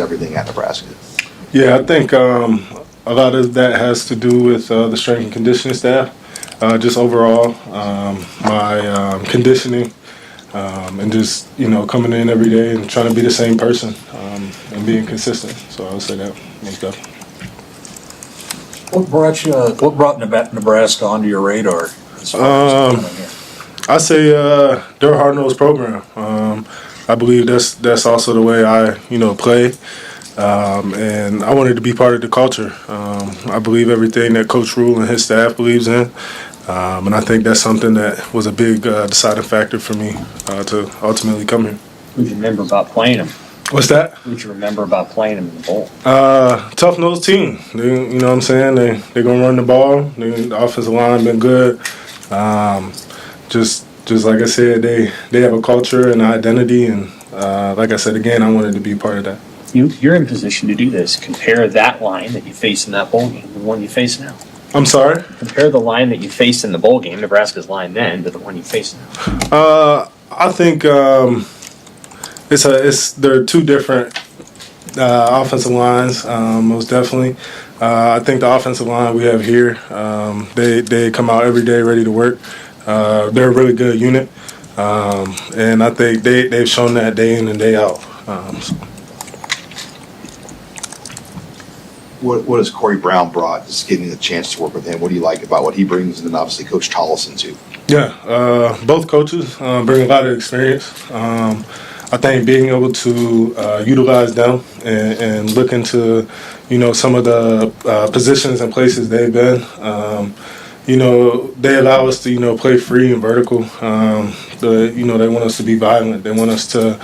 everything at Nebraska? Yeah, I think a lot of that has to do with the strength and conditioning staff. Just overall, my conditioning and just coming in every day and trying to be the same person and being consistent. So I would say that most definitely. What brought Nebraska onto your radar? As far as I say they're a hard-nosed program. I believe that's also the way I play. And I wanted to be part of the culture. I believe everything that Coach Rule and his staff believes in. And I think that's something that was a big deciding factor for me to ultimately come here. What do you remember about playing them? What's that? What do you remember about playing them in the bowl? Tough-nosed team. They, you know what I'm saying? They're going to run the ball. The offensive line been good. Just like I said, they have a culture and identity. And like I said, again, I wanted to be part of that. You're in position to do this. Compare that line that you faced in that bowl game to the one you face now. I'm sorry? Compare the line that you faced in the bowl game, Nebraska's line then, to the one you face now. I think they're two different offensive lines, most definitely. I think the offensive line we have here, they come out every day ready to work. They're a really good unit, and I think they've shown that day in and day out. What has Corey Brown brought, just getting the chance to work with him? What do you like about what he brings, and then obviously Coach Tollison too? Yeah, both coaches bring a lot of experience. I think being able to utilize them and look into, some of the positions and places they've been, they allow us to, play free and vertical. They want us to be violent. They want us to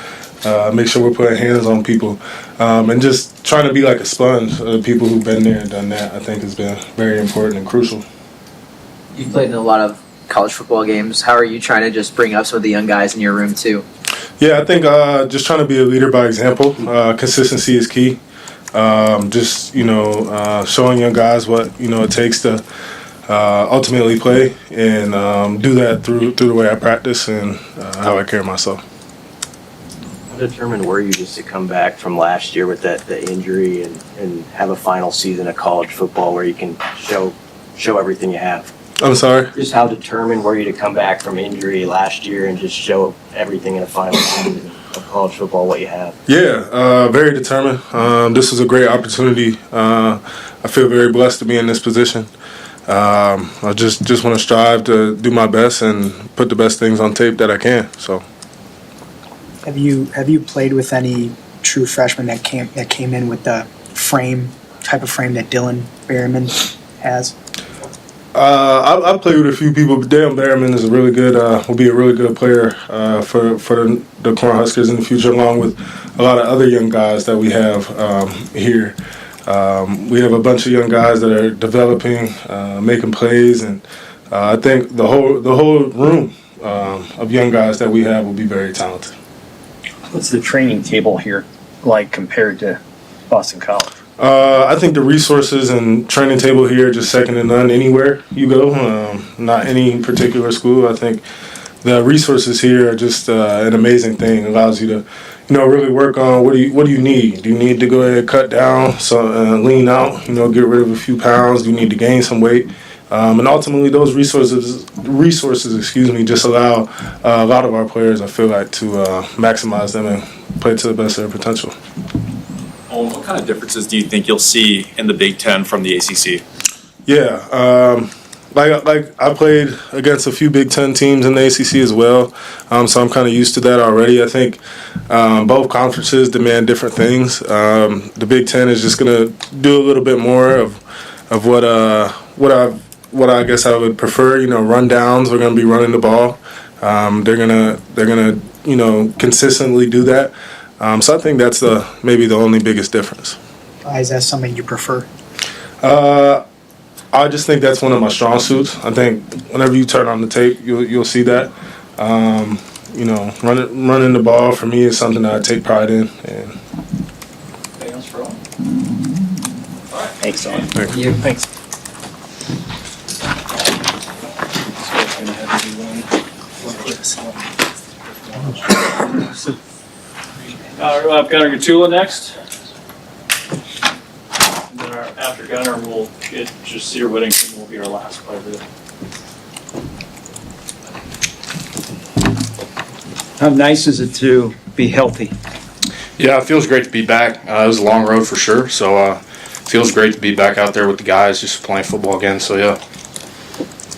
make sure we're putting hands on people, and just trying to be like a sponge. People who've been there and done that, I think, has been very important and crucial. You've played in a lot of college football games. How are you trying to just bring up some of the young guys in your room too? Yeah, I think just trying to be a leader by example. Consistency is key. Showing young guys what it takes to ultimately play, and do that through the way I practice and how I carry myself. How determined were you just to come back from last year with the injury and have a final season of college football where you can show everything you have? I'm sorry? Just how determined were you to come back from injury last year and just show everything in a final season of college football, what you have? Yeah, very determined. This was a great opportunity. I feel very blessed to be in this position. I just want to strive to do my best and put the best things on tape that I can. So, have you played with any true freshmen that came in with the type of frame that Dylan Berryman has? I've played with a few people, but Dan Berryman is will be a really good player for the Cornhuskers in the future, along with a lot of other young guys that we have here. We have a bunch of young guys that are developing, making plays, and I think the whole room of young guys that we have will be very talented. What's the training table here like compared to Boston College? I think the resources and training table here are just second to none anywhere you go, not any particular school. I think the resources here are just an amazing thing. It allows you to, really work on what do you need? Do you need to go ahead and cut down, lean out, get rid of a few pounds? Do you need to gain some weight? And ultimately, those resources, just allow a lot of our players, I feel like, to maximize them and play to the best of their potential. What kind of differences do you think you'll see in the Big Ten from the ACC? Yeah, like I played against a few Big Ten teams in the ACC as well, so I'm kind of used to that already. I think both conferences demand different things. The Big Ten is just going to do a little bit more of what I guess I would prefer. Rundowns. We're going to be running the ball. They're gonna consistently do that. So I think that's maybe the only biggest difference. Is that something you prefer? I just think that's one of my strong suits. I think whenever you turn on the tape, you'll see that. Running the ball for me is something that I take pride in. And Anything else for all? All right. Thanks, Owen. Thank you. Thanks. I've got Gatula next. after Gunner, we'll get Jasir Whittington will be our last player. How nice is it to be healthy? Yeah, it feels great to be back. It was a long road for sure, so it feels great to be back out there with the guys, just playing football again. So yeah.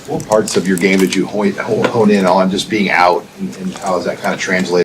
What parts of your game did you hone in on just being out, and how does that kind of translate